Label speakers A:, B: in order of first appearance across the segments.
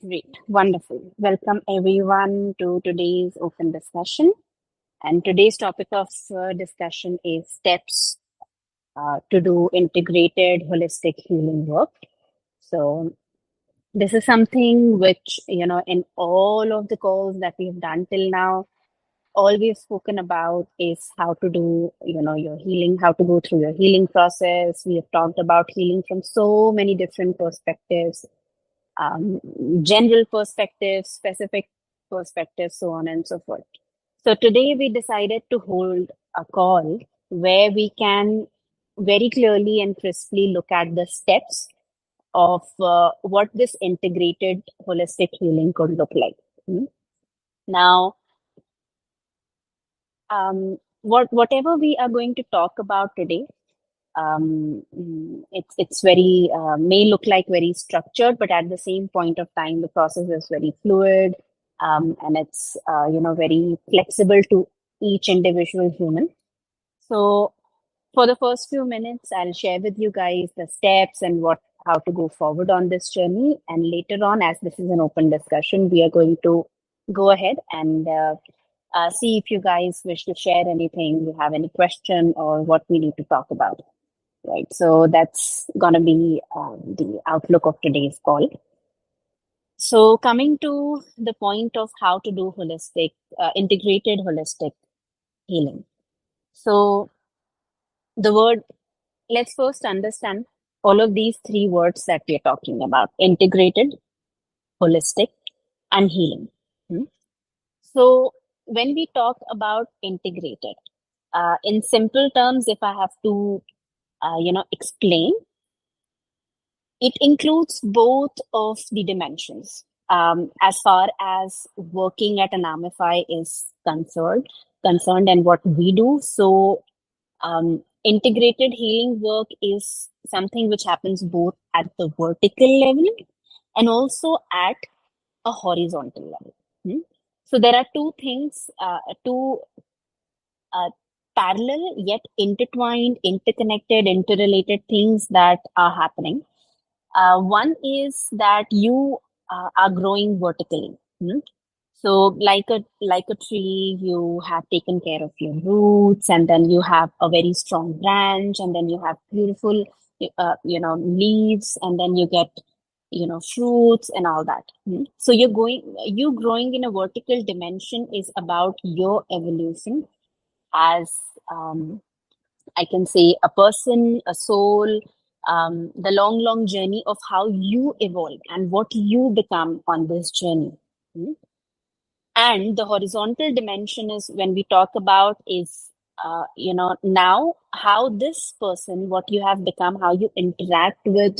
A: Great, wonderful. Welcome everyone to today's open discussion. And today's topic of discussion is steps to do integrated holistic healing work. So, this is something which, in all of the calls that we've done till now, all we've spoken about is how to do, your healing, how to go through your healing process. We have talked about healing from so many different perspectives, um, general perspectives, specific perspectives, so on and so forth. So today we decided to hold a call where we can very clearly and crisply look at the steps of what this integrated holistic healing could look like. Hmm. Now, whatever we are going to talk about today, it's very may look like very structured, but at the same point of time, the process is very fluid, and it's very flexible to each individual human. So for the first few minutes, I'll share with you guys the steps and how to go forward on this journey. And later on, as this is an open discussion, we are going to go ahead and see if you guys wish to share anything, you have any question or what we need to talk about. Right. So that's going to be the outlook of today's call. So coming to the point of how to do integrated holistic healing. So let's first understand all of these three words that we're talking about: integrated, holistic, and healing. Hmm? So when we talk about integrated, in simple terms, if I have to, explain, it includes both of the dimensions. As far as working at an Amify is concerned, and what we do. So, integrated healing work is something which happens both at the vertical level and also at a horizontal level. Hmm? So there are two parallel yet intertwined, interconnected, interrelated things that are happening. One is that you are growing vertically. Hmm? So, like a tree, you have taken care of your roots, and then you have a very strong branch, and then you have beautiful, leaves, and then you get, fruits and all that. Hmm? So you growing in a vertical dimension is about your evolution as I can say a person, a soul, the long journey of how you evolve and what you become on this journey. Hmm? And the horizontal dimension is when we talk about is, now how this person, what you have become, how you interact with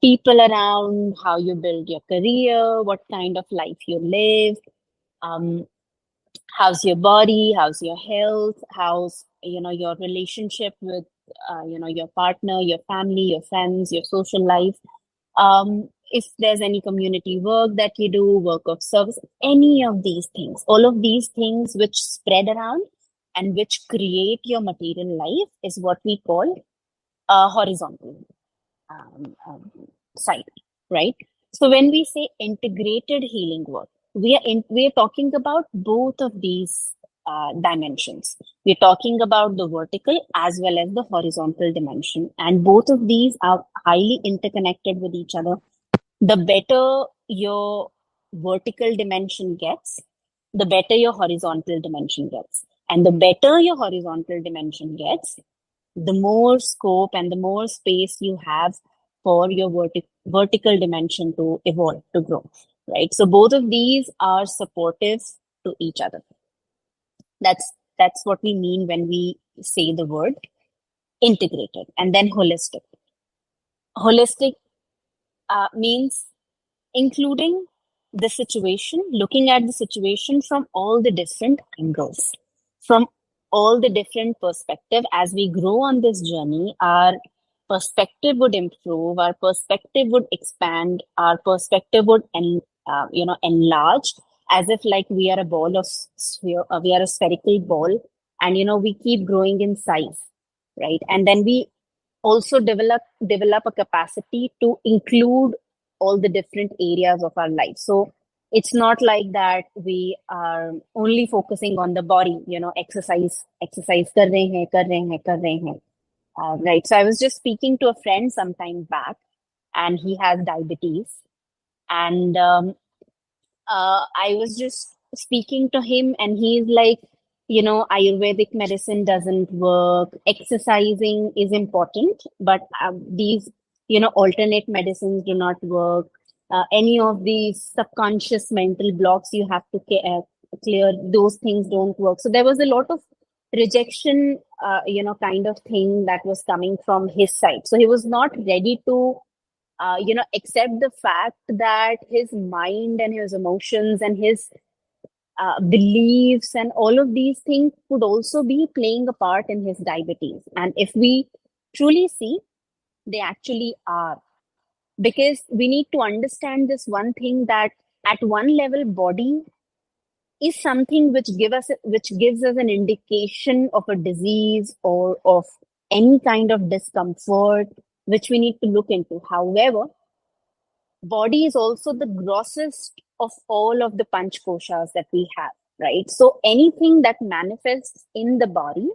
A: people around, how you build your career, what kind of life you live, um, how's your body, how's your health, how's your relationship with your partner, your family, your friends, your social life, if there's any community work that you do, work of service, any of these things, all of these things which spread around and which create your material life is what we call a horizontal um, um, side, right? So when we say integrated healing work, we are talking about both of these dimensions. We're talking about the vertical as well as the horizontal dimension, and both of these are highly interconnected with each other. The better your vertical dimension gets, the better your horizontal dimension gets. And the better your horizontal dimension gets, the more scope and the more space you have for your vertical dimension to evolve, to grow, right? So both of these are supportive to each other. That's what we mean when we say the word integrated. And then holistic. Holistic means including the situation, looking at the situation from all the different angles, from all the different perspective. As we grow on this journey, our perspective would improve, our perspective would expand, our perspective would enlarge, as if like we are a ball of sphere, we are a spherical ball, and we keep growing in size, right? And then we also develop a capacity to include all the different areas of our life. So it's not like that we are only focusing on the body, exercise kar rahe hain. Right. So I was just speaking to a friend some time back, and he has diabetes. And I was just speaking to him, and he's like, Ayurvedic medicine doesn't work. Exercising is important, but these, alternate medicines do not work. Any of these subconscious mental blocks you have to clear, those things don't work. So there was a lot of rejection, kind of thing that was coming from his side. So he was not ready to accept the fact that his mind and his emotions and his beliefs and all of these things could also be playing a part in his diabetes. And if we truly see, they actually are. Because we need to understand this one thing, that at one level, body is something which gives us an indication of a disease or of any kind of discomfort which we need to look into. However, body is also the grossest of all of the panch koshas that we have, right? So anything that manifests in the body,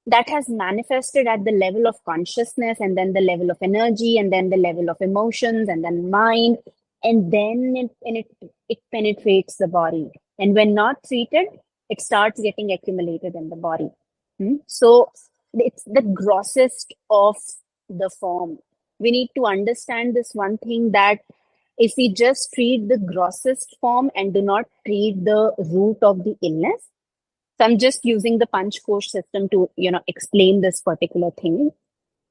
A: that has manifested at the level of consciousness, and then the level of energy, and then the level of emotions, and then mind, and then it penetrates the body. And when not treated, it starts getting accumulated in the body. So it's the grossest of the form. We need to understand this one thing, that if we just treat the grossest form and do not treat the root of the illness, so I'm just using the Panch Kosh system to, explain this particular thing.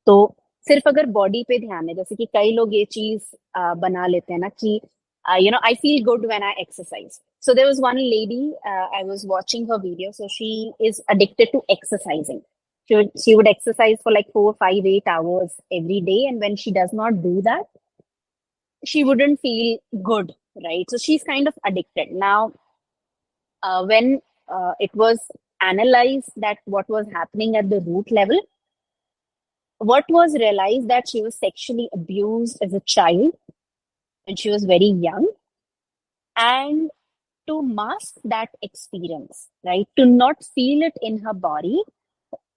A: तो सिर्फ अगर body पे ध्यान है, जैसे कि कई लोग ये चीज बना लेते हैं ना कि I feel good when I exercise. So there was one lady, I was watching her video. So she is addicted to exercising. She would exercise for like 4, 5, 8 hours every day. And when she does not do that, she wouldn't feel good, right? So she's kind of addicted. Now, when it was analyzed that what was happening at the root level, what was realized that she was sexually abused as a child when she was very young. And to mask that experience, right, to not feel it in her body,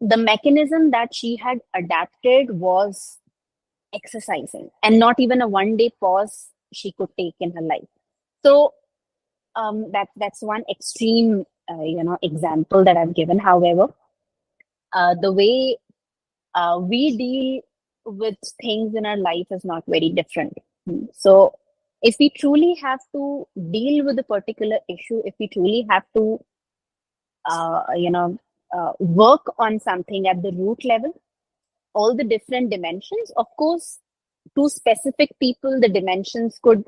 A: the mechanism that she had adapted was exercising, and not even a 1 day pause she could take in her life. So that's one extreme example that I've given. However, the way we deal with things in our life is not very different. So if we truly have to deal with a particular issue, if we truly have to work on something at the root level, all the different dimensions, of course, to specific people, the dimensions could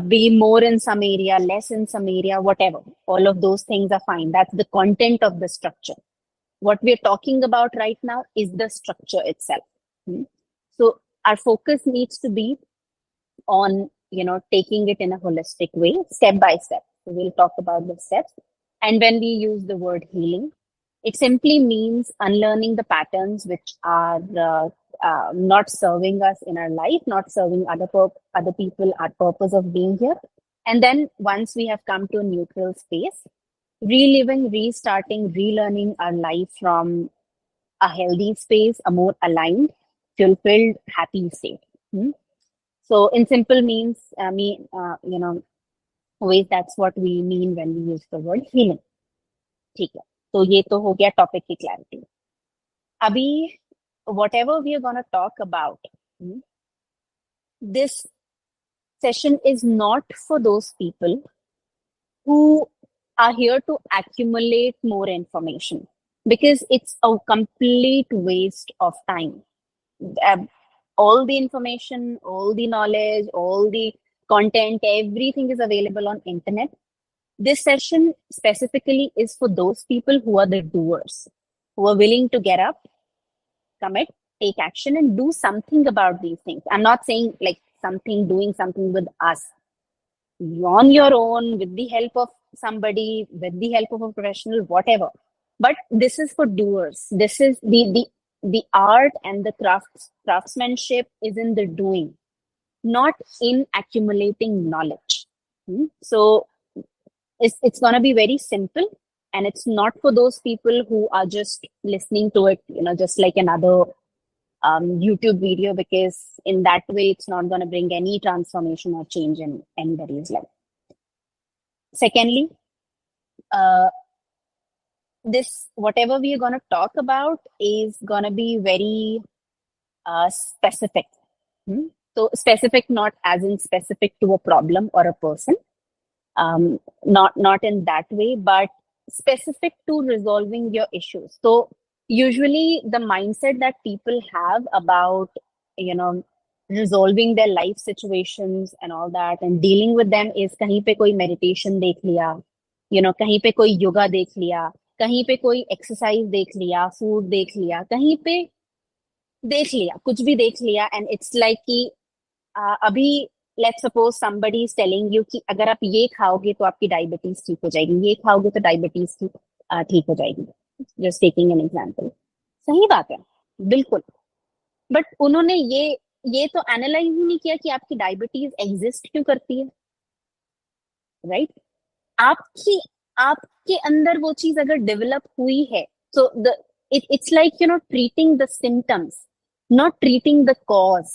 A: be more in some area, less in some area, whatever. All of those things are fine. That's the content of the structure. What we're talking about right now is the structure itself. So our focus needs to be on, taking it in a holistic way, step by step. So we'll talk about the steps. And when we use the word healing, it simply means unlearning the patterns which are not serving us in our life, not serving other people, our purpose of being here. And then once we have come to a neutral space, reliving, restarting, relearning our life from a healthy space, a more aligned, fulfilled, happy state. So in simple ways, that's what we mean when we use the word healing. ठीक है, तो ये तो हो गया topic की clarity. अभी whatever we are going to talk about, this session is not for those people who are here to accumulate more information, because it's a complete waste of time. All the information, all the knowledge, all the content, everything is available on internet. This session specifically is for those people who are the doers, who are willing to get up, commit, take action, and do something about these things. I'm not saying like doing something with us. On your own, with the help of somebody, with the help of a professional, whatever. But this is for doers. This is the art and the craftsmanship is in the doing. not in accumulating knowledge. So it's going to be very simple, and it's not for those people who are just listening to it, just like another YouTube video, because in that way it's not going to bring any transformation or change in anybody's life. Secondly, uh, this whatever we are going to talk about is going to be very specific. So specific, not as in specific to a problem or a person, not in that way, but specific to resolving your issues. So usually the mindset that people have about resolving their life situations and all that and dealing with them is kahin pe koi meditation dekh liya, kahin pe koi yoga dekh liya, kahin pe koi exercise dekh liya, food dekh liya, kahin pe देख लिया, कुछ भी देख लिया, and it's like कि अभी let's suppose somebody is telling you कि अगर आप ये खाओगे तो आपकी डायबिटीज ठीक हो जाएगी, ये खाओगे तो डायबिटीज ठीक हो जाएगी, जस्ट टेकिंग एन एग्जांपल। सही बात है, बिल्कुल। बट उन्होंने ये तो एनालाइज ही नहीं किया कि आपकी डायबिटीज एग्जिस्ट क्यों करती है, राइट? आपकी आपके अंदर वो चीज अगर डेवलप हुई है, so the it's like treating the symptoms, not treating the cause.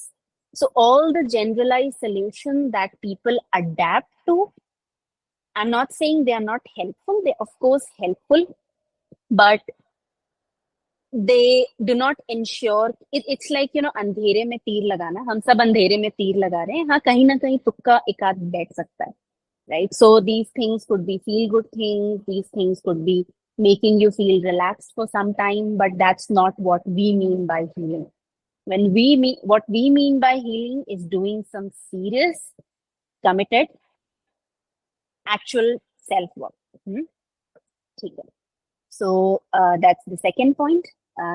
A: So all the generalized solutions that people adapt to, I'm not saying they are not helpful, they of course helpful, but they do not ensure it's like अंधेरे में तीर लगाना, हम सब अंधेरे में तीर लगा रहे हैं, हाँ कहीं ना कहीं तुक्का एक आध बैठ सकता है, right? So these things could be feel good things, these things could be making you feel relaxed for some time, but that's not what we mean by healing. What we mean by healing is doing some serious, committed, actual self work. So that's the second point,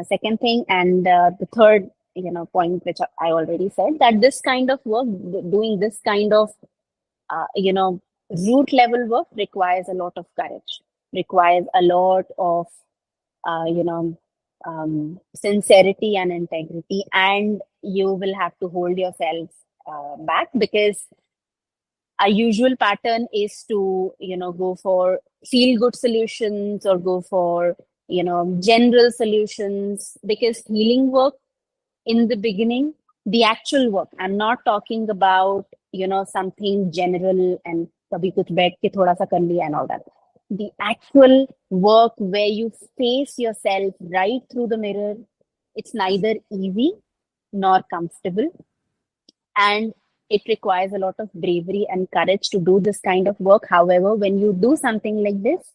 A: second thing, and the third point, which I already said, that this kind of work, doing this kind of root level work requires a lot of courage, requires a lot of sincerity and integrity, and you will have to hold yourself back, because a usual pattern is to go for feel good solutions or go for general solutions, because healing work in the beginning, the actual work, I'm not talking about something general and kabhi kuch baith ke thoda sa kar liya and all that. The actual work where you face yourself right through the mirror, it's neither easy nor comfortable, and it requires a lot of bravery and courage to do this kind of work. However, when you do something like this,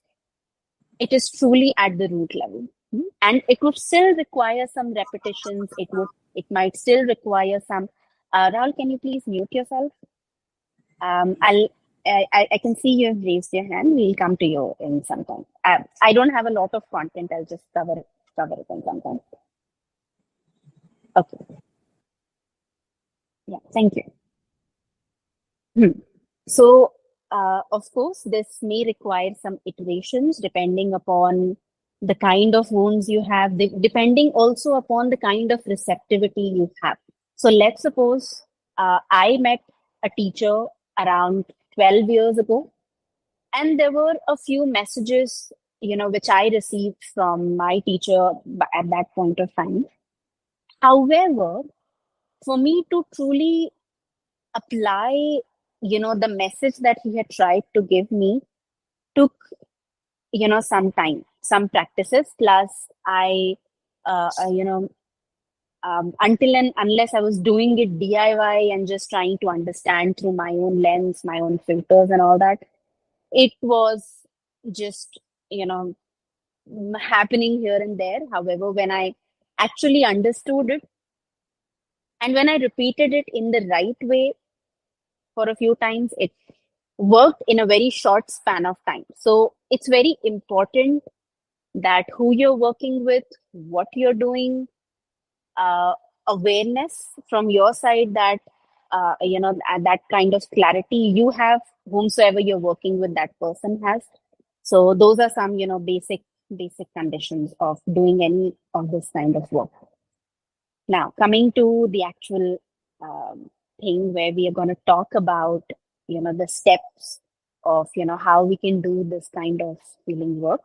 A: it is truly at the root level. And it would still require some repetitions. It might still require some. Rahul, can you please mute yourself? I can see you have raised your hand. We'll come to you in some time. I don't have a lot of content. I'll just cover it in some time. Okay. Yeah, thank you. So, of course, this may require some iterations depending upon the kind of wounds you have, depending also upon the kind of receptivity you have. So let's suppose I met a teacher around 12 years ago, and there were a few messages, which I received from my teacher at that point of time. However, for me to truly apply the message that he had tried to give me took some time, some practices, plus I until and unless I was doing it DIY and just trying to understand through my own lens, my own filters and all that, it was just happening here and there. However, when I actually understood it and when I repeated it in the right way for a few times, it worked in a very short span of time. So it's very important that who you're working with, what you're doing, awareness from your side that that kind of clarity you have, whomsoever you're working with, that person has. So those are some basic conditions of doing any of this kind of work. Now coming to the actual thing where we are going to talk about, the steps of, how we can do this kind of healing work.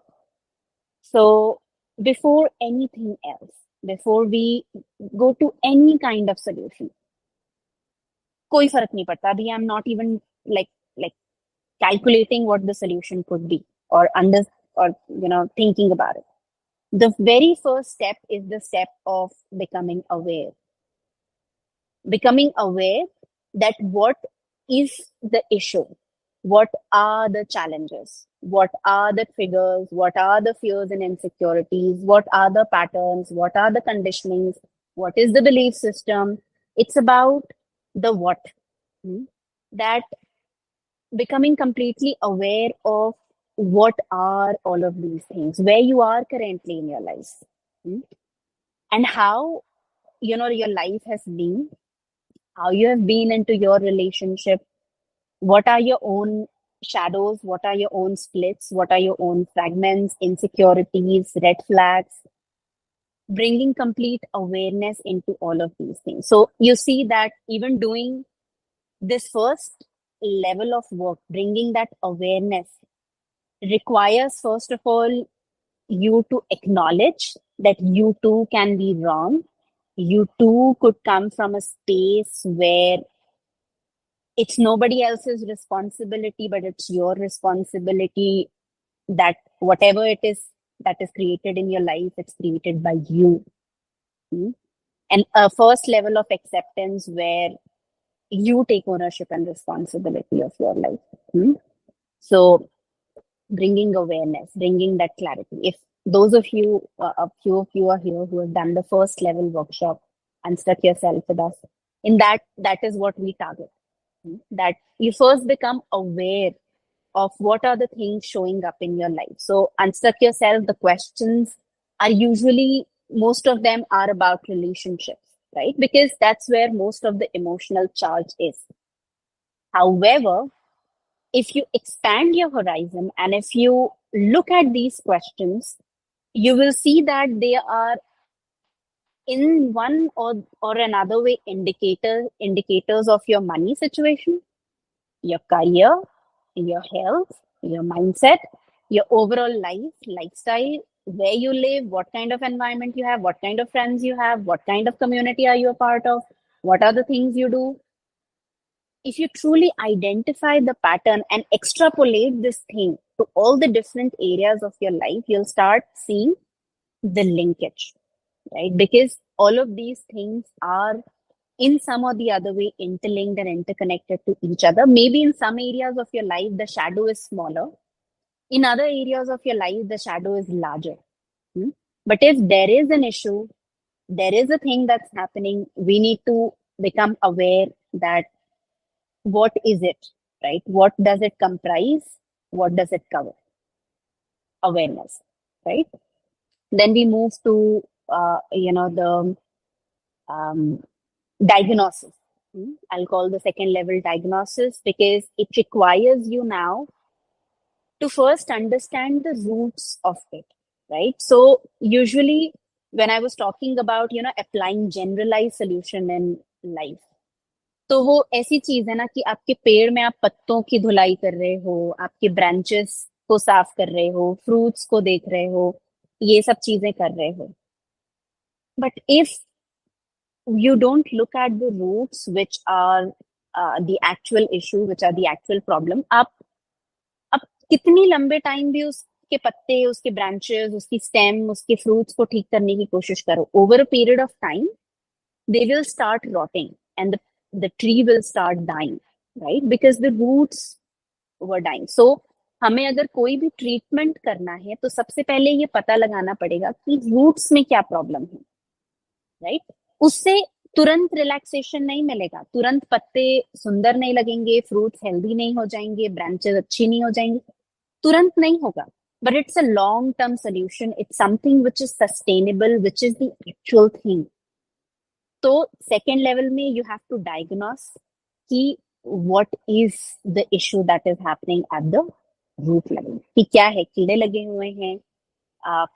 A: So before anything else, before we go to any kind of solution, कोई फर्क नहीं पड़ता अभी. I'm not even like calculating what the solution could be, or thinking about it. The very first step is the step of becoming aware that what is the issue, what are the challenges, what are the triggers, what are the fears and insecurities, what are the patterns, what are the conditionings, what is the belief system. It's about the what. That becoming completely aware of what are all of these things, where you are currently in your life, and how your life has been, how you have been into your relationship, what are your own shadows, what are your own splits, what are your own fragments, insecurities, red flags, bringing complete awareness into all of these things. So you see that even doing this first level of work, bringing that awareness, requires, first of all, you to acknowledge that you too can be wrong. You too could come from a space where it's nobody else's responsibility, but it's your responsibility, that whatever it is that is created in your life, it's created by you. And a first level of acceptance where you take ownership and responsibility of your life. So bringing awareness, bringing that clarity. If those of you, a few of you are here who have done the first level workshop, Unstuck Yourself with us, in that is what we target. That you first become aware of what are the things showing up in your life. So Unstuck Yourself, the questions are usually, most of them are about relationships, right? Because that's where most of the emotional charge is. However, if you expand your horizon and if you look at these questions, you will see that they are in one or another way indicators of your money situation, your career, your health, your mindset, your overall lifestyle, where you live, what kind of environment you have, what kind of friends you have, what kind of community are you a part of, what are the things you do. If you truly identify the pattern and extrapolate this thing to all the different areas of your life, you'll start seeing the linkage, right? Because all of these things are in some or the other way interlinked and interconnected to each other. Maybe in some areas of your life, the shadow is smaller. In other areas of your life, the shadow is larger. But if there is an issue, there is a thing that's happening, we need to become aware that what is it, right? What does it comprise? What does it cover? Awareness, right? Then we move to, the diagnosis. I'll call the second level diagnosis because it requires you now to first understand the roots of it, right? So usually when I was talking about, applying generalized solution in life, तो वो ऐसी चीज है ना कि आपके पेड़ में आप पत्तों की धुलाई कर रहे हो, आपके ब्रांचेस को साफ कर रहे हो, फ्रूट्स को देख रहे हो, ये सब चीजें कर रहे हो. But if you don't look at the roots, which are the actual issue, which are the actual problem, आप कितनी लंबे टाइम भी उसके पत्ते, उसके ब्रांचेस, उसकी स्टेम, उसके फ्रूट्स को ठीक करने की कोशिश करो, over a period of time they will start rotting and the tree will start dying, right? Because the roots were dying. So हमें अगर कोई भी ट्रीटमेंट करना है तो सबसे पहले ये पता लगाना पड़ेगा कि रूट्स में क्या प्रॉब्लम है, राइट? उससे तुरंत रिलैक्सेशन नहीं मिलेगा, तुरंत पत्ते सुंदर नहीं लगेंगे, फ्रूट्स हेल्दी नहीं हो जाएंगे, ब्रांचेस अच्छी नहीं हो जाएंगी, तुरंत नहीं होगा. But it's a long term solution. It's something which is sustainable, which is the actual thing. तो सेकेंड लेवल में यू हैव टू डायग्नोस कि what is the issue that is happening at the root level, कि क्या है, कीड़े लगे हुए हैं,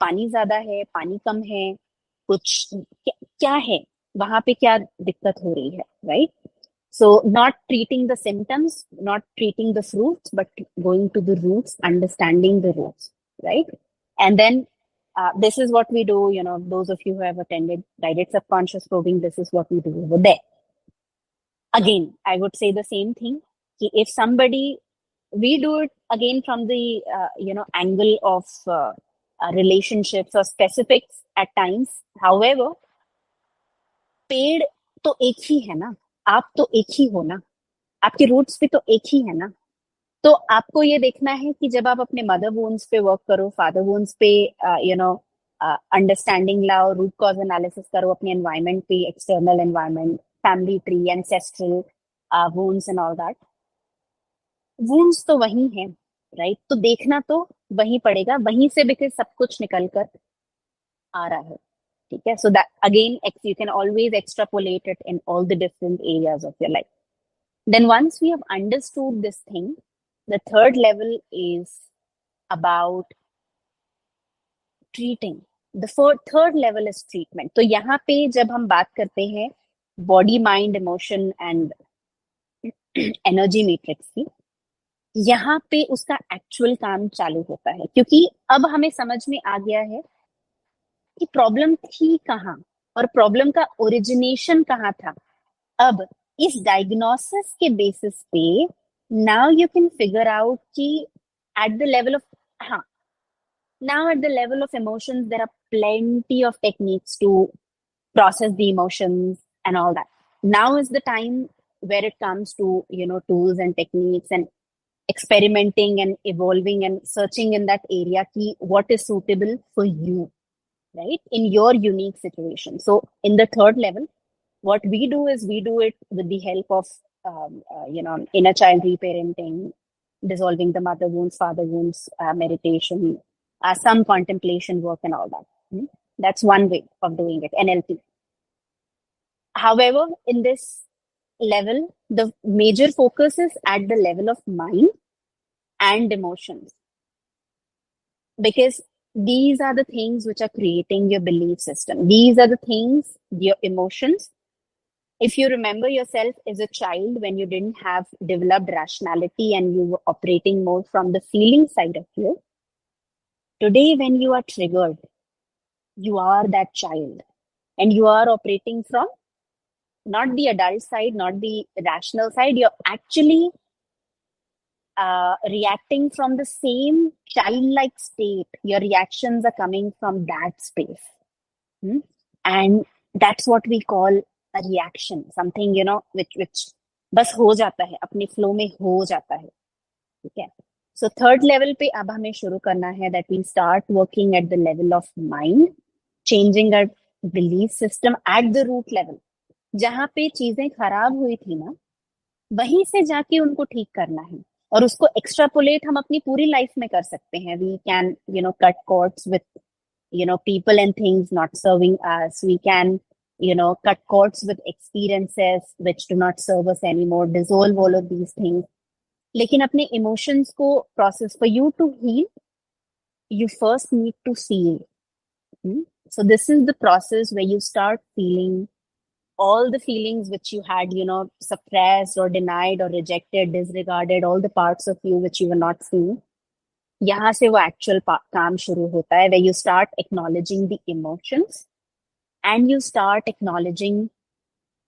A: पानी ज्यादा है, पानी कम है, कुछ क्या है, वहां पे क्या दिक्कत हो रही है, right? So not treating the symptoms, not treating the fruits, but going to the roots, understanding the roots, right? And then this is what we do, those of you who have attended guided subconscious probing, this is what we do over there. Again, I would say the same thing. If somebody, we do it again from the angle of relationships or specifics at times. However, पेड़ तो एक ही है ना, आप तो एक ही हो ना, आपके रूट्स भी तो एक ही है ना. तो आपको ये देखना है कि जब आप अपने मदर वून्स पे वर्क करो, फादर वून्स पे अंडरस्टैंडिंग लाओ, रूट कॉज एनालिसिस करो अपने एनवायरनमेंट पे, external environment, family tree, ancestral wounds and all that. Wounds तो वही है, राइट? तो देखना तो वही पड़ेगा, वहीं से बिकॉज सब कुछ निकल कर आ रहा है. ठीक है? So that again you can always extrapolate it in all the different areas of your life. Then once we have understood this thing, the third level is about treating. The third level is treatment. तो यहाँ पे जब हम बात करते हैं body, mind, emotion and energy matrix की, यहाँ पे उसका एक्चुअल काम चालू होता है, क्योंकि अब हमें समझ में आ गया है कि प्रॉब्लम थी कहाँ और प्रॉब्लम का ओरिजिनेशन कहाँ था. अब इस डायग्नोसिस के बेसिस पे now you can figure out कि एट द लेवल ऑफ, हाँ, now at the level of emotions there are plenty of techniques to process the emotions and all that. Now is the time where it comes to tools and techniques and experimenting and evolving and searching in that area ki what is suitable for you, right, in your unique situation. So in the third level, what we do is we do it with the help of inner child reparenting, dissolving the mother wounds, father wounds, meditation, some contemplation work and all that. That's one way of doing it, NLP. However, in this level, the major focus is at the level of mind and emotions, because these are the things which are creating your belief system. These are the things, your emotions. If you remember yourself as a child, when you didn't have developed rationality and you were operating more from the feeling side of you, today when you are triggered, you are that child and you are operating from not the adult side, not the rational side. You're actually reacting from the same childlike state. Your reactions are coming from that space. And that's what we call a reaction, something which बस हो जाता है, अपने flow में हो जाता है. ठीक है? So third level पे अब हमें शुरू करना है that we start working at the level of mind, changing our belief system at the root level. जहाँ पे चीजें खराब हुई थी ना, वहीं से जाके उनको ठीक करना है, और उसको एक्स्ट्रापोलेट हम अपनी पूरी लाइफ में कर सकते हैं. We can cut cords with people and things not serving us. We can cut cords with experiences which do not serve us anymore, dissolve all of these things. लेकिन अपने इमोशंस को process, for you to heal, you first need to feel. So this is the process where you start feeling all the feelings which you had suppressed or denied or rejected, disregarded, all the parts of you which you were not seeing. यहाँ से वो actual काम शुरू होता है, where you start acknowledging the emotions and you start acknowledging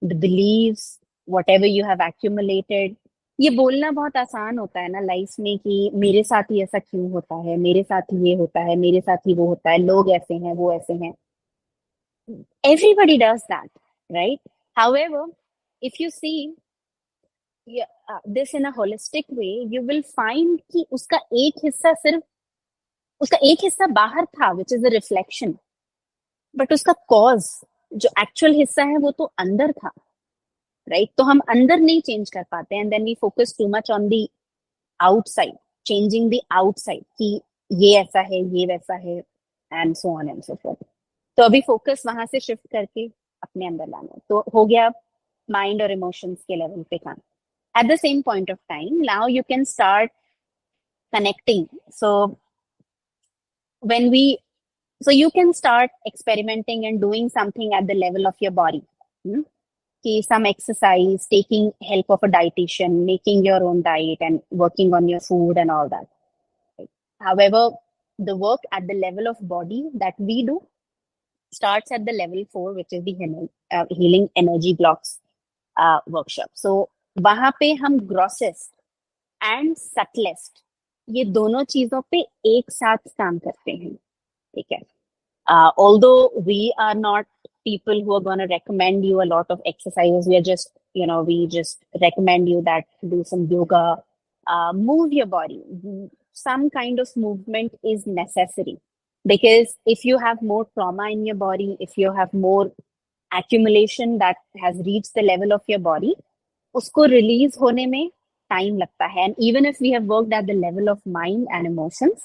A: the beliefs, whatever you have accumulated. ये बोलना बहुत आसान होता है ना लाइफ में कि मेरे साथ ही ऐसा क्यों होता है, मेरे साथ ही ये होता है, मेरे साथ ही वो होता है, लोग ऐसे हैं, वो ऐसे हैं. Everybody does that, right? However, if you see this in a holistic way, you will find कि उसका एक हिस्सा बाहर था, which is a reflection, but उसका cause, जो actual हिस्सा है, वो तो अंदर था, right? तो हम अंदर नहीं चेंज कर पाते, and then we focus too much on the outside, changing the outside कि ये ऐसा है, ये वैसा है, and so on and so forth. तो अभी फोकस वहां से शिफ्ट करके अपने अंदर लाना. तो हो गया माइंड और इमोशंस के लेवल पे काम. At the same point of time, now you can start connecting. So you can start experimenting and doing something at the level of your body. Okay, some exercise, taking help of a dietitian, making your own diet and working on your food and all that. Right? However, the work at the level of body that we do starts at the level 4, which is the healing energy blocks workshop. So वहां पे हम grossest and subtlest ये दोनों चीजों पे एक साथ काम करते हैं. ठीक है. Although we are not people who are going to recommend you a lot of exercises, we are just, we just recommend you that do some yoga, move your body. Some kind of movement is necessary because if you have more trauma in your body, if you have more accumulation that has reached the level of your body, उसको release होने में time लगता है. And even if we have worked at the level of mind and emotions,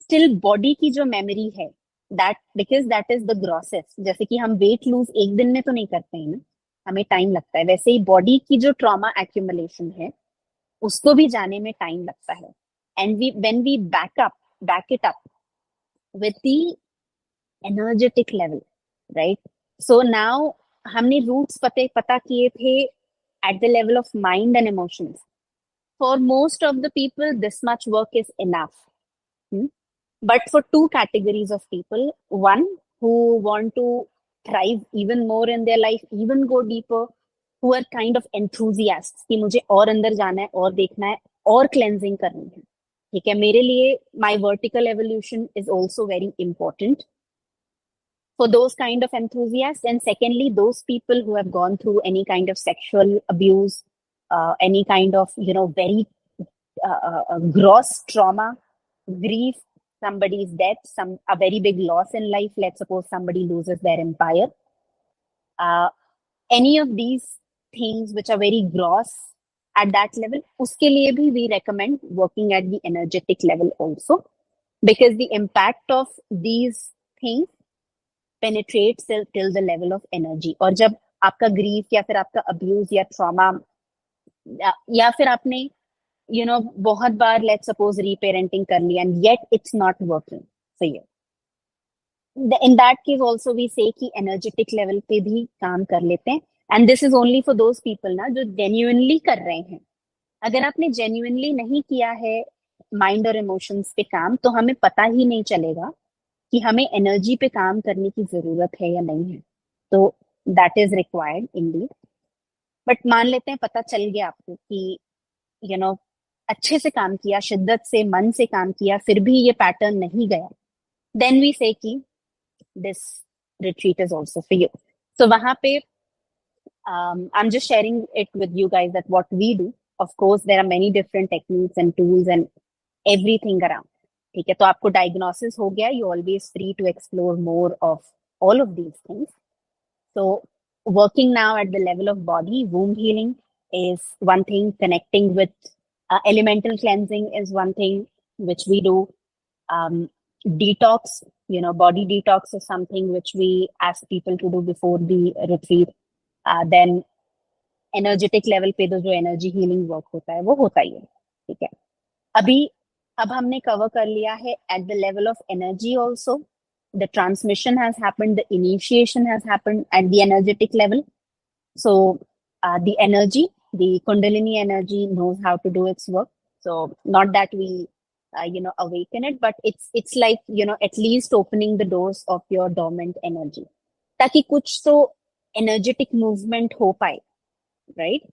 A: still body की जो memory है that because that is the grossest. जैसे कि हम वेट लूज एक दिन में तो नहीं करते हैं ना, हमें टाइम लगता है. वैसे ही बॉडी की जो ट्रॉमा एक्यूमुलेशन है उसको भी जाने में टाइम लगता है. And we when we back it up with the energetic level, right. So now हमने रूट्स पता किए थे at the level of mind and emotions. For most of the people this much work is enough. But for two categories of people, one who want to thrive even more in their life, even go deeper, who are kind of enthusiasts कि मुझे और अंदर जाना है और देखना है और cleansing करनी है. ठीक है, मेरे लिए my vertical evolution is also very important for those kind of enthusiasts. And secondly, those people who have gone through any kind of sexual abuse, any kind of, very gross trauma, grief, somebody's death, a very big loss in life. Let's suppose somebody loses their empire. Any of these things which are very gross at that level, uske liye bhi we recommend working at the energetic level also, because the impact of these things penetrates till the level of energy. और जब आपका grief या फिर आपका abuse या trauma या फिर आपने बहुत बार लेट्स सपोज रीपेरेंटिंग कर लिया and yet it's not working for you, in that case also we say कि energetic level पे भी काम कर लेते हैं. And this is only for those people ना जो genuinely कर रहे हैं. अगर आपने genuinely नहीं किया है माइंड और इमोशंस पे काम, तो हमें पता ही नहीं चलेगा कि हमें एनर्जी पे काम करने की जरूरत है या नहीं है. तो that is required Indeed. But मान लेते हैं पता चल गया आपको कि अच्छे से काम किया, शिद्दत से, मन से काम किया, फिर भी ये पैटर्न नहीं गया, देन वी से कि this retreat is also for you. So वहां पे I am just sharing it with you guys that what we do. Of course there are many different techniques and tools and everything around. ठीक है, तो आपको diagnosis हो गया, you always free to explore more of all of these things. So working now at the level of body, womb healing is one thing. Connecting with elemental cleansing is one thing which we do. Detox, body detox is something which we ask people to do before the retreat. Then energetic level पे तो जो energy healing work होता है वो होता ही है. ठीक है, अब हमने cover कर लिया है at the level of energy also. The transmission has happened, the initiation has happened at the energetic level. So the energy, the Kundalini energy knows how to do its work. So not that we, awaken it, but it's like, at least opening the doors of your dormant energy. ताकि कुछ तो energetic movement हो पाए, right?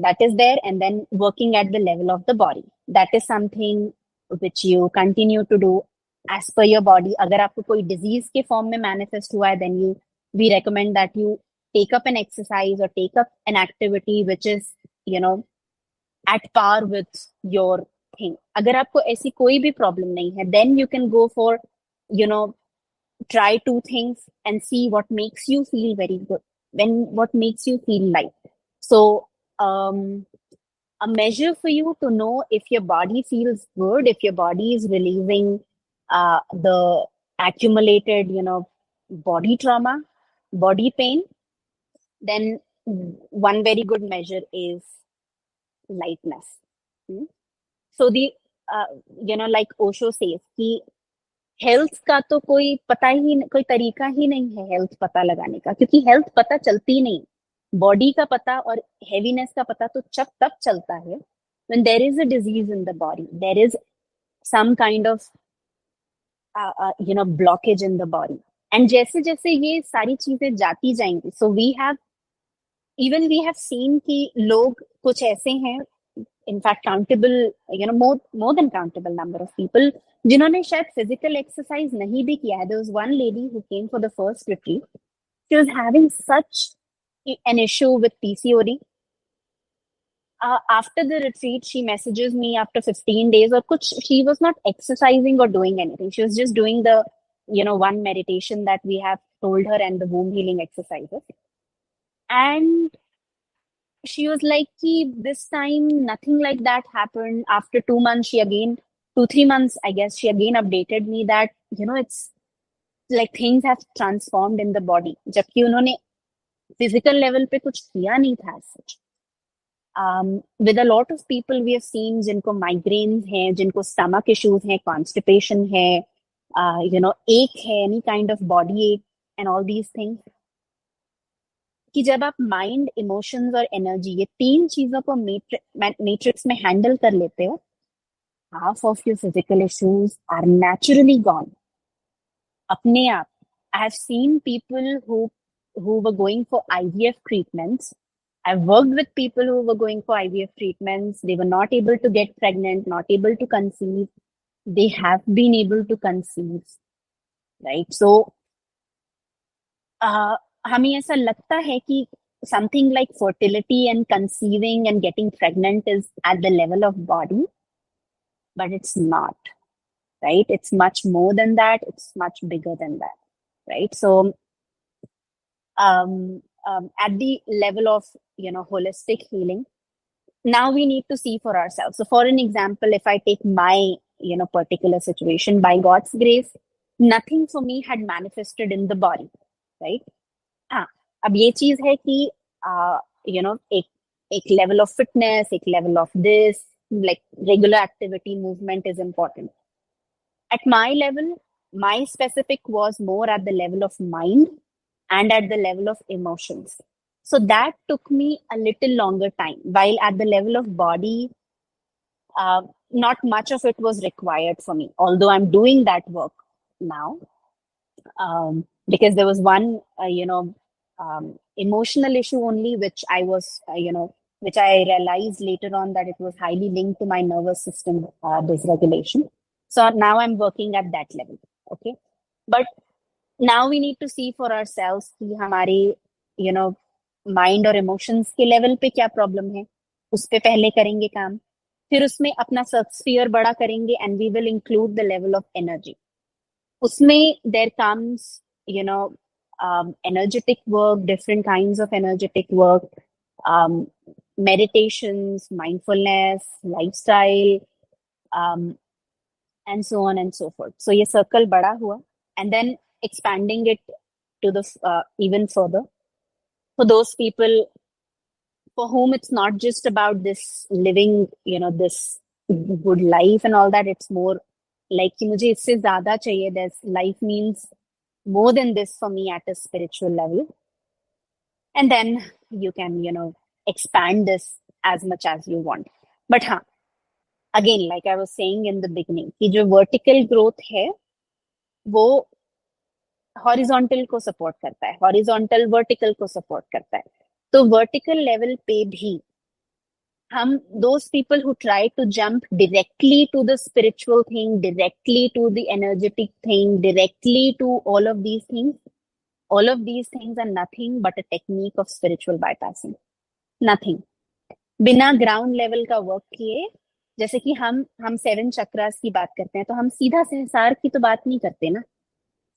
A: That is there. And then working at the level of the body. That is something which you continue to do as per your body. अगर आपको कोई disease के form में manifest हुआ है, then we recommend that you take up an exercise or take up an activity which is, at par with your thing. अगर आपको ऐसी कोई भी problem नहीं है, then you can go for, try two things and see what makes you feel very good, what makes you feel light. So a measure for you to know if your body feels good, if your body is releasing the accumulated, body trauma, body pain, then one very good measure is lightness. So the, like Osho says, कि health का तो कोई तरीका ही नहीं है health पता लगाने का, क्योंकि हेल्थ पता चलती नहीं। बॉडी का पता और हेवीनेस का पता तो जब तब चलता है when there is a disease in the body, there is some kind of blockage in the body. And जैसे जैसे ये सारी चीजें जाती जाएंगी, so we have seen कि लोग कुछ ऐसे हैं, in fact countable, more than countable number of people जिन्होंने शायद physical exercise नहीं भी किया है. There was one lady who came for the first retreat. She was having such an issue with PCOD. After the retreat, she messages me after 15 days or kuch. She was not exercising or doing anything. She was just doing the, one meditation that we have told her and the womb healing exercises. And she was like, this time nothing like that happened. After 2 months, 2-3 months, I guess, she again updated me that, it's like things have transformed in the body. जबकि उन्होंने physical level पे कुछ किया नहीं था as such. With a lot of people we have seen जिनको migraines हैं, जिनको stomach issues हैं, constipation है, ache है, any kind of body ache and all these things, कि जब आप माइंड, इमोशंस और एनर्जी, ये तीन चीजों को मैट्रिक्स में हैंडल कर लेते हो, half of your physical issues are naturally gone. अपने आप. I have seen people who were going for IVF treatments. I've worked with people who were going for IVF treatments. They were not able to get pregnant, not able to conceive. They have been able to conceive, right? So, हमें ऐसा लगता है कि something like fertility and conceiving and getting pregnant is at the level of body, but it's not, right? It's much more than that. It's much bigger than that, right? So, at the level of, holistic healing, now we need to see for ourselves. So for an example, if I take my, particular situation, by God's grace, nothing for me had manifested in the body, right? हाँ, अब ये चीज है कि एक level of fitness, एक level of this, like regular activity, movement is important. At my level, my specific was more at the level of mind and at the level of emotions. So that took me a little longer time. While at the level of body, not much of it was required for me, although I'm doing that work now. Because there was one, emotional issue only, which I was, which I realized later on that it was highly linked to my nervous system dysregulation. So now I'm working at that level. Okay. But now we need to see for ourselves कि हमारे, mind और emotions के level पे क्या problem है, उस पे पहले करेंगे काम, फिर उसमें अपना स्फीयर बड़ा करेंगे and we will include the level of energy. उसमें there comes, energetic work, different kinds of energetic work, meditations, mindfulness, lifestyle, and so on and so forth. So ये circle बड़ा हुआ, and then expanding it to the even further for those people for whom it's not just about this living, this good life and all that. It's more like कि मुझे इससे ज़्यादा चाहिए. This life means more than this for me at a spiritual level. And then you can, expand this as much as you want. But हाँ, again, like I was saying in the beginning, कि जो vertical growth है, वो horizontal को support करता है, horizontal vertical को support करता है. तो vertical level पे भी हम, those people who try to jump directly to the spiritual thing, directly to the energetic thing, directly to all of these things are nothing but a technique of spiritual bypassing. Nothing. बिना ground level का work किए, जैसे कि हम 7 चक्रास की बात करते हैं, तो हम सीधा सहस्रार की तो बात नहीं करते ना.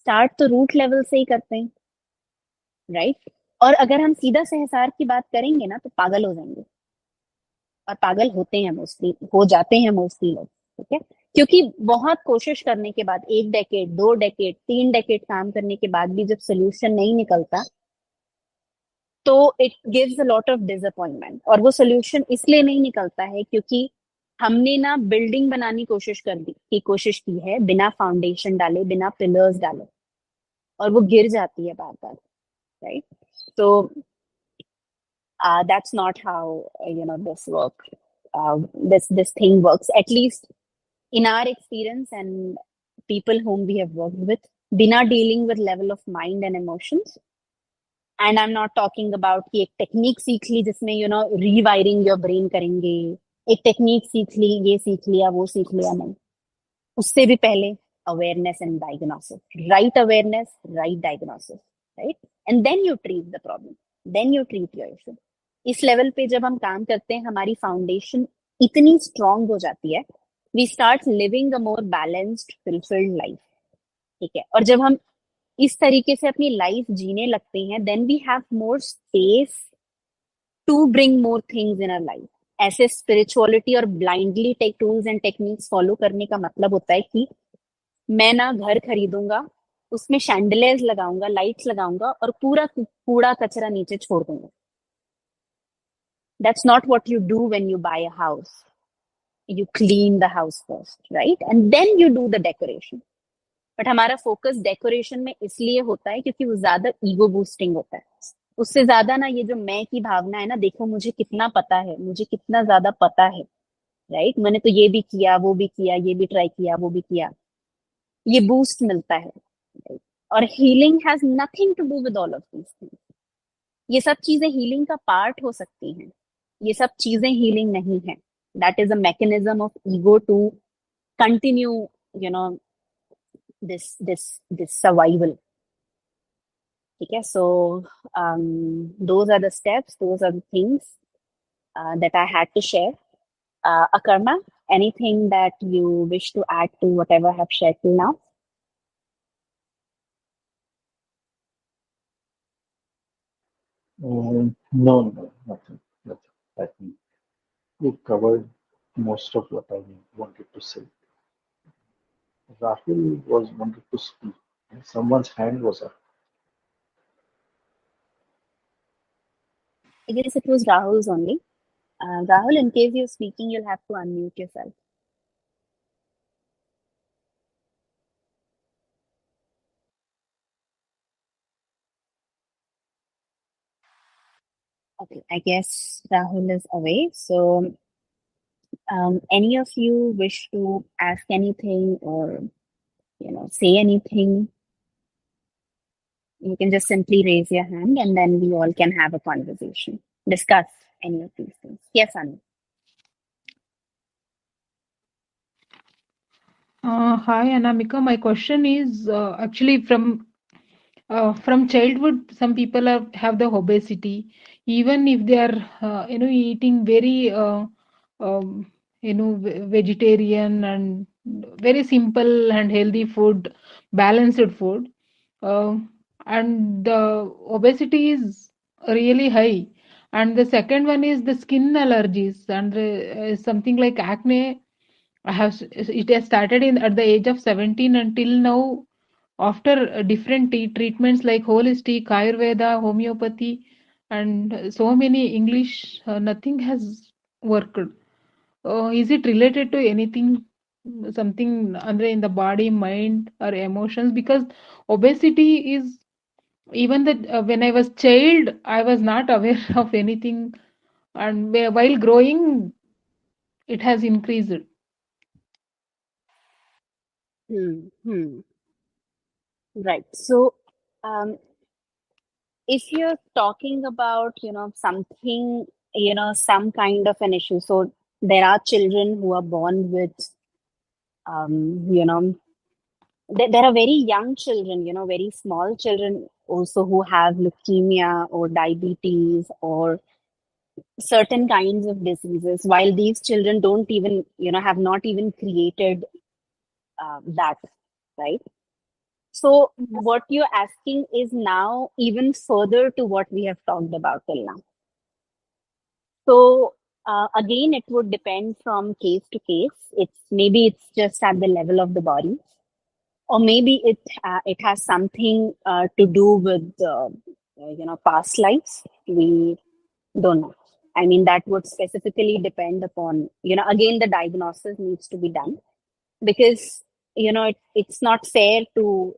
A: स्टार्ट तो रूट लेवल से ही करते हैं, राइट? और अगर हम सीधा सहस्रार की बात करेंगे ना, तो पागल हो जाएंगे, और पागल होते हैं मोस्टली, हो जाते हैं मोस्टली लोग. ठीक है, क्योंकि बहुत कोशिश करने के बाद, 1 डेकेड, 2 डेकेड, 3 डेकेड काम करने के बाद भी जब सोल्यूशन नहीं निकलता, तो it gives a lot of disappointment. और वो सोल्यूशन इसलिए नहीं निकलता है क्योंकि हमने ना बिल्डिंग बनाने कोशिश की है बिना फाउंडेशन डाले, बिना पिलर्स डाले, और वो गिर जाती है बार बार, राइट? तो that's not how this work this thing works, at least in our experience and people whom we have worked with, बिना dealing with level of mind and emotions. And I am not talking about कि एक technique सीख ली जिसमें rewiring your brain करेंगे, एक technique सीख ली, ये सीख लिया, वो सीख लिया, नहीं। उससे भी पहले awareness and diagnosis, right awareness, right diagnosis, right, and then you treat the problem, then you treat your issue. इस लेवल पे जब हम काम करते हैं, हमारी फाउंडेशन इतनी स्ट्रांग हो जाती है, we start living a more balanced fulfilled life. ठीक है, और जब हम इस तरीके से अपनी लाइफ जीने लगते हैं, then we have more space to bring more things in our life. ऐसे स्पिरिचुअलिटी और blindly take tools and techniques follow करने का मतलब होता है कि मैं ना घर खरीदूंगा, उसमें शैंडलेर्स लगाऊंगा, लाइट्स लगाऊंगा, और पूरा कूड़ा कचरा नीचे छोड़ दूंगा। That's not what you do when you buy a house. You clean the house first, right, and then you do the decoration. But हमारा फोकस डेकोरेशन में इसलिए होता है क्योंकि वो ज्यादा ईगो बूस्टिंग होता है। उससे ज्यादा ना ये जो मैं की भावना है ना, देखो मुझे कितना पता है, मुझे कितना ज्यादा पता है, राइट, मैंने तो ये भी किया, वो भी किया, ये भी ट्राई किया, वो भी किया, ये बूस्ट मिलता है, right? और healing has nothing to do with all of these things. ये सब चीजें हीलिंग का पार्ट हो सकती हैं, ये सब चीजें हीलिंग नहीं है। That is a mechanism of ego to continue you know this survival. ठीक है, सो those are the steps, those are the things that I had to share. Akarma, anything that you wish to add to whatever I have shared till now?
B: No, no, nothing, nothing. I think you covered most of what I wanted to say. Rahul was wanted to speak, and someone's hand was up.
A: I guess it was Rahul's only. Rahul, in case you're speaking, you'll have to unmute yourself. Okay, I guess Rahul is away. So, any of you wish to ask anything or say anything? You can just simply raise your hand, and then we all can have a conversation, discuss any of these things. Yes, Anu.
C: Hi, Anamika. My question is actually from childhood, some people have the obesity, even if they are eating very vegetarian and very simple and healthy food, balanced food, uh, and the obesity is really high. And the second one is the skin allergies and something like acne. It has started in at the age of 17 until now. After different treatments like holistic, Ayurveda, homeopathy, and so many English, nothing has worked. Is it related to anything, something under in the body, mind, or emotions? Because obesity is even that when I was child, I was not aware of anything, and while growing, it has increased.
A: Hmm. Right. So, um, if you're talking about, something, some kind of an issue, so there are children who are born with, there are very young children, very small children also who have leukemia or diabetes or certain kinds of diseases, while these children don't even, have not even created that, right? So, what you're asking is now even further to what we have talked about till now. So, again, it would depend from case to case. It's just at the level of the body, or maybe it has something to do with past lives. We don't know. I mean, that would specifically depend upon, again, the diagnosis needs to be done, because, it's not fair to,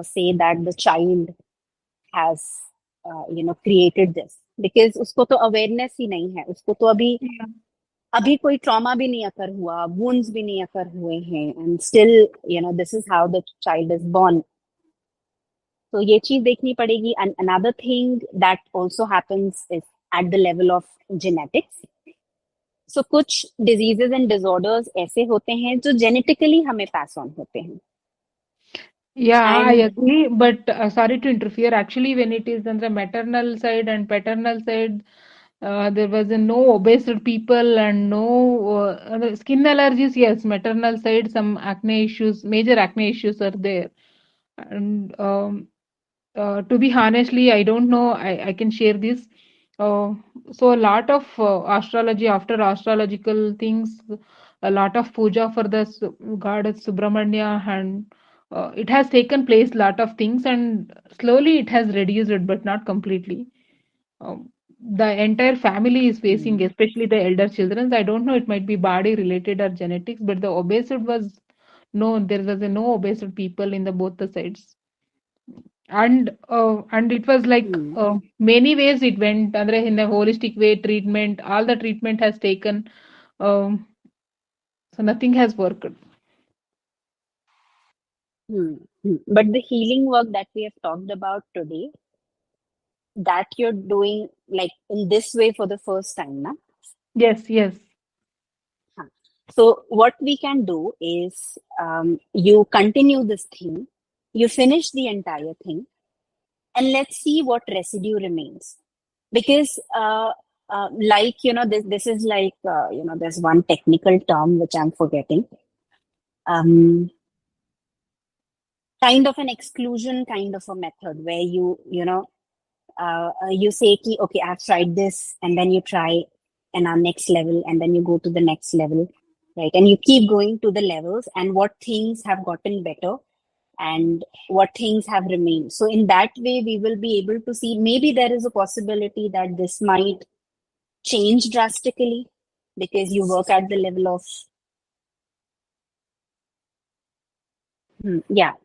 A: say that the child has, created this, because उसको तो awareness ही नहीं है, उसको तो अभी कोई trauma भी नहीं अकर हुआ, wounds भी नहीं अकर हुए हैं, and still, this is how the child is born. So ये चीज देखनी पड़ेगी. And another thing that also happens is at the level of genetics. So कुछ diseases and disorders ऐसे होते हैं जो genetically हमें pass on होते हैं.
C: Yeah, I
A: And
C: agree, but sorry to interfere. Actually, when it is on the maternal side and paternal side, there was no obese people and no skin allergies. Yes, maternal side, some acne issues, major acne issues are there. And to be honestly, I don't know. I can share this. So a lot of astrology, after astrological things, a lot of puja for the god Subramanya, and it has taken place lot of things, and slowly it has reduced, but not completely. The entire family is facing, especially the elder children. I don't know, it might be body related or genetics, but the obese was no, there was a no obese people in the both the sides. And it was like many ways it went, Andre, in a holistic way, treatment, all the treatment has taken, um, so nothing has worked.
A: But the healing work that we have talked about today, that you're doing like in this way for the first time, na?
C: Yes.
A: So what we can do is, you continue this thing, you finish the entire thing, and let's see what residue remains. Because like, this is like, there's one technical term which I'm forgetting. Kind of an exclusion kind of a method where you say, okay, I've tried this, and then you try and our next level, and then you go to the next level, right? And you keep going to the levels, and what things have gotten better and what things have remained. So in that way, we will be able to see, maybe there is a possibility that this might change drastically because you work at the level of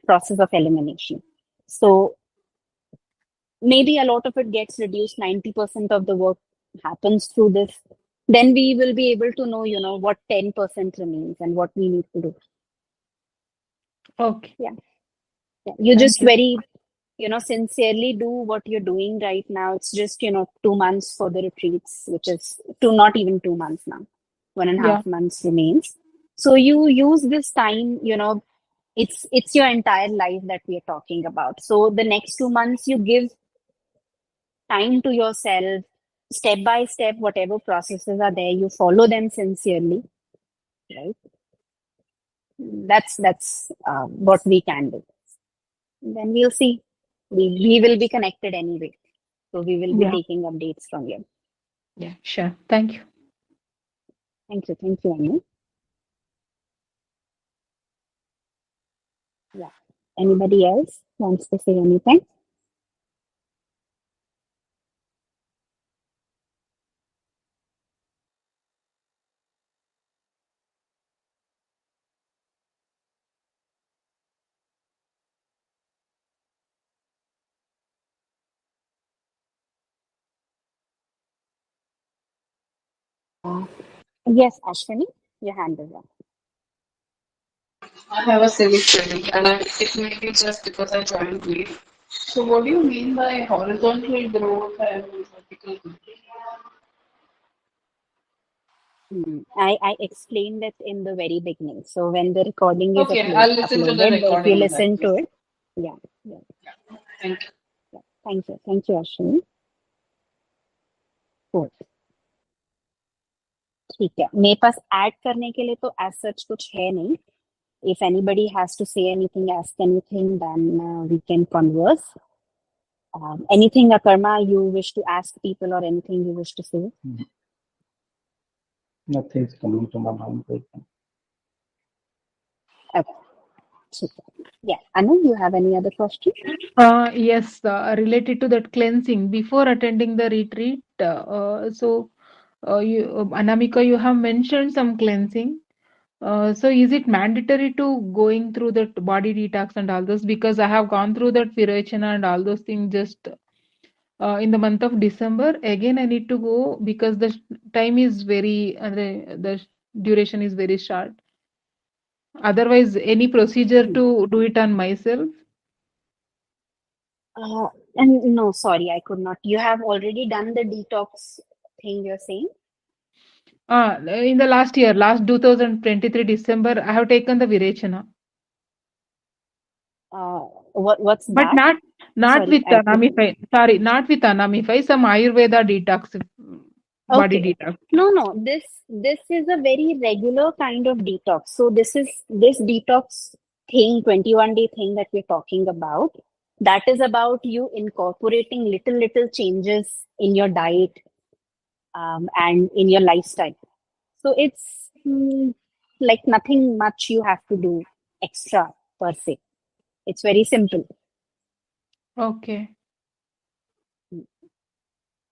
A: process of elimination. So maybe a lot of it gets reduced, 90% of the work happens through this. Then we will be able to know, what 10% remains and what we need to do.
C: Okay.
A: Yeah. You
C: Thank
A: just
C: you.
A: very, sincerely do what you're doing right now. It's just, 2 months for the retreats, which is not even 2 months now. 1.5 months remains. So you use this time, it's your entire life that we are talking about. So the next 2 months, you give time to yourself, step by step, whatever processes are there, you follow them sincerely, right? That's what we can do. Then we'll see. We will be connected anyway, so we will be taking updates from you.
C: Yeah, sure. Thank you.
A: Thank you, Anu. Yeah. Anybody else wants to say anything? Yes, Ashwini, your hand is up.
D: I have a civic training, and it may be just because I joined late. So, what do you mean by horizontal growth and vertical growth?
A: I explained it in the very beginning. So when the recording is
D: Okay, I'll listen to the
A: uploaded, if you
D: recording in that
A: listen to
D: case.
A: it, yeah.
D: Thank you.
A: Thank you, Ashwini. Cool. ठीक है, मेरे पास add करने के लिए तो as such कुछ है नहीं. If anybody has to say anything, ask anything, then we can converse. Anything, Akarma, you wish to ask people, or anything you wish to say?
B: Nothing's coming to my mind right now.
A: Okay. Super. Yeah, Anu, you have any other question?
C: Yes, related to that cleansing before attending the retreat. So Anamika, you have mentioned some cleansing. So is it mandatory to going through that body detox and all those? Because I have gone through that Virachana and all those things just in the month of December. Again, I need to go because the time is very, the duration is very short. Otherwise, any procedure to do it on myself?
A: And no, sorry, I could not. You have already done the detox thing, you're saying?
C: In the last year, last 2023 December, I have taken the Virachana.
A: What's
C: But
A: that?
C: not
A: Sorry,
C: with
A: I couldn't.
C: Anamify. Sorry, not with Anamify. Some Ayurveda detox, body
A: Okay.
C: detox.
A: No. This is a very regular kind of detox. So this detox thing, 21-day thing that we're talking about. That is about you incorporating little changes in your diet and in your lifestyle. So it's like nothing much you have to do extra per se. It's very simple.
C: Okay.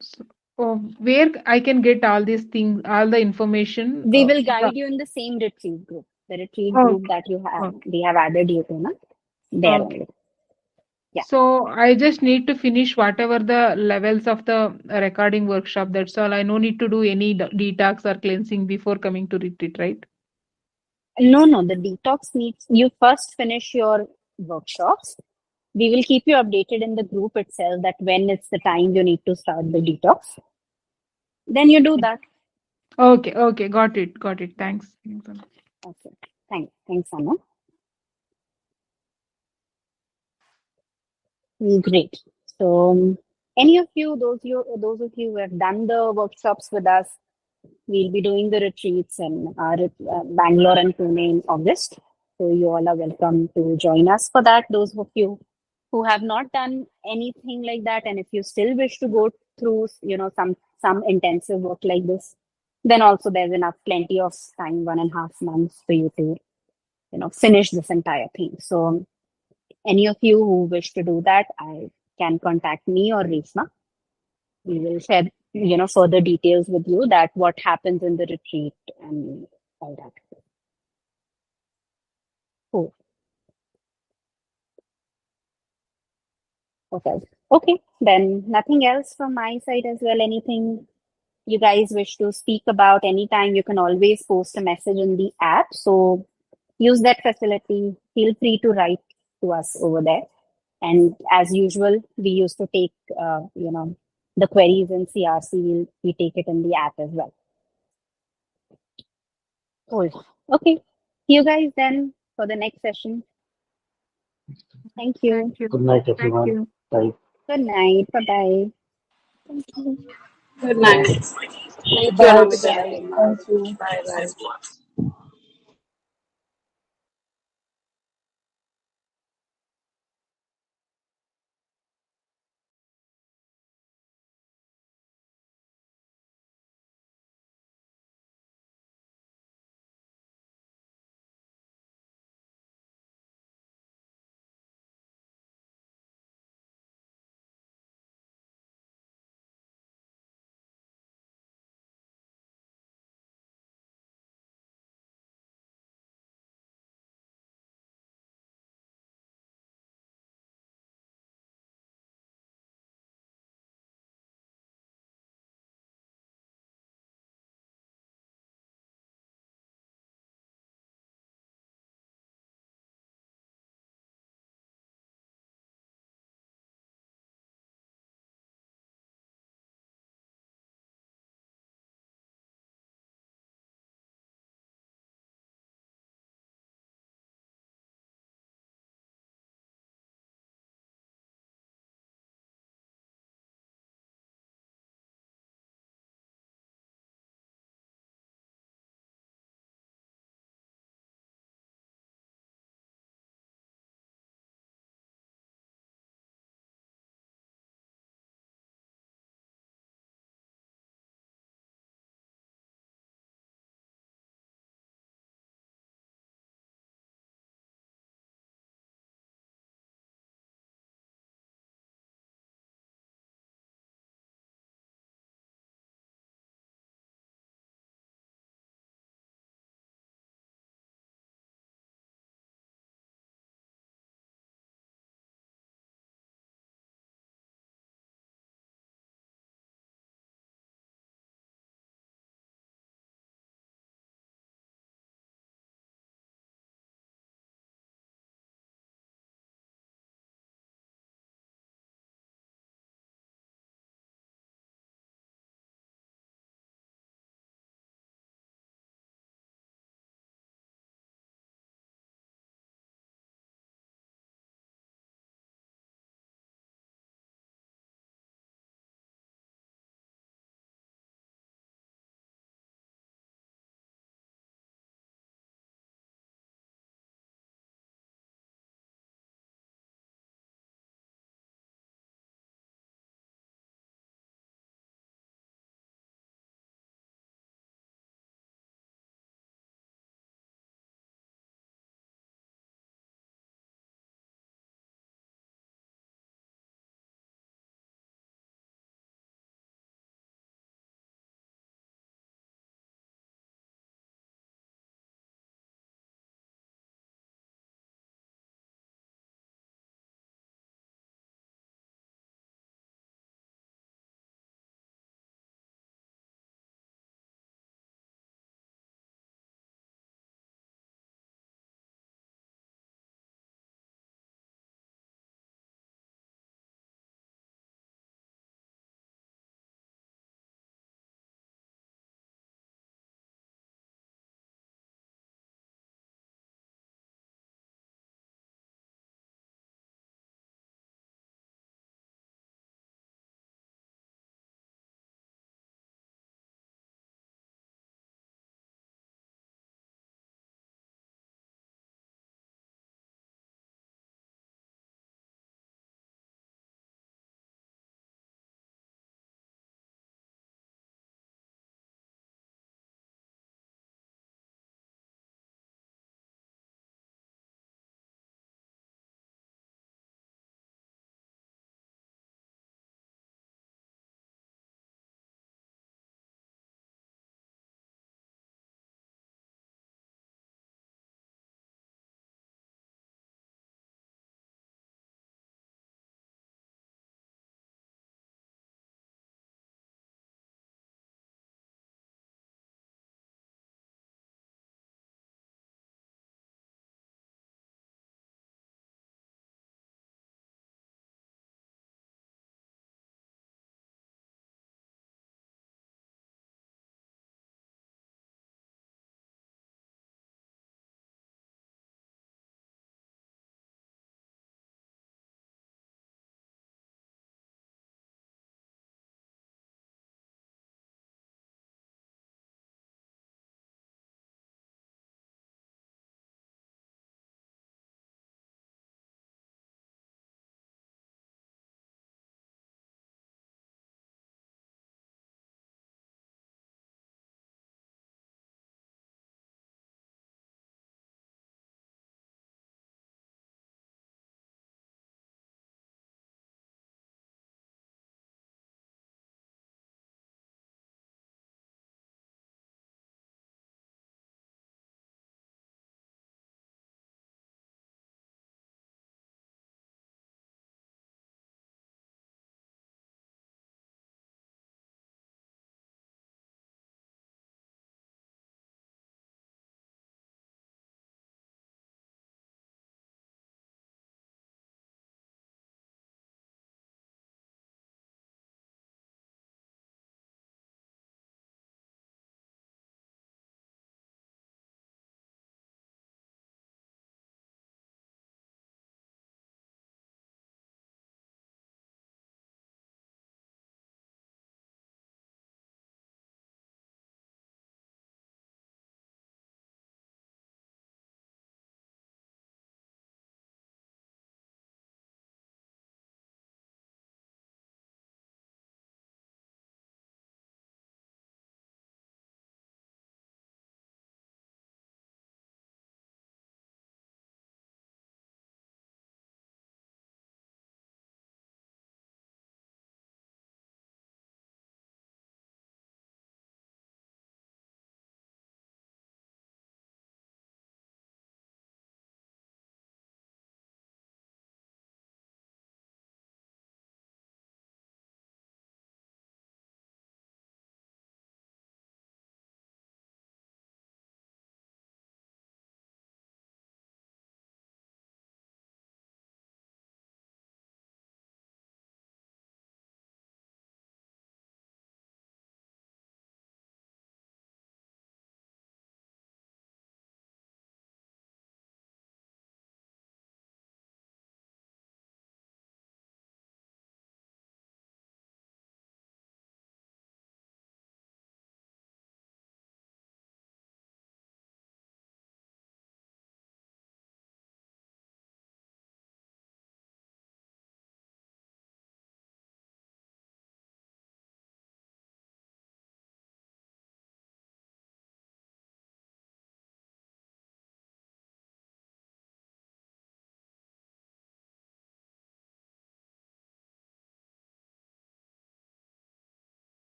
C: So, where I can get all these things, all the information?
A: We will guide you in the same retreat group. The retreat group that you have,
C: Okay.
A: we have added you to, na? There
C: Okay.
A: only. Yeah.
C: So I just need to finish whatever the levels of the recording workshop. That's all. I no need to do any detox or cleansing before coming to retreat, right?
A: No, the detox needs you first finish your workshops. We will keep you updated in the group itself that when it's the time you need to start the detox. Then you do that.
C: Okay. Got it. Thanks.
A: Okay. Thanks, Anna. Great. So, any of you, those of you who have done the workshops with us, we'll be doing the retreats in Bangalore and Pune in August. So you all are welcome to join us for that. Those of you who have not done anything like that, and if you still wish to go through, some intensive work like this, then also there's plenty of time, 1.5 months for you to, finish this entire thing. So any of you who wish to do that, I can contact me or Reshma. We will share, further details with you that what happens in the retreat and all that. Cool. Okay. Then nothing else from my side as well. Anything you guys wish to speak about anytime, you can always post a message in the app. So use that facility. Feel free to write to us over there. And as usual, we used to take, the queries in CRC. We take it in the app as well. Cool. Okay. See you guys then for the next session. Thank you.
C: Thank you.
B: Good night,
C: Thank
B: everyone.
C: you.
B: Bye.
A: Good night. Bye-bye. Thank you.
D: Good night. Thank you,
E: Bye.
D: Anamika.
E: Thank you.
D: Bye.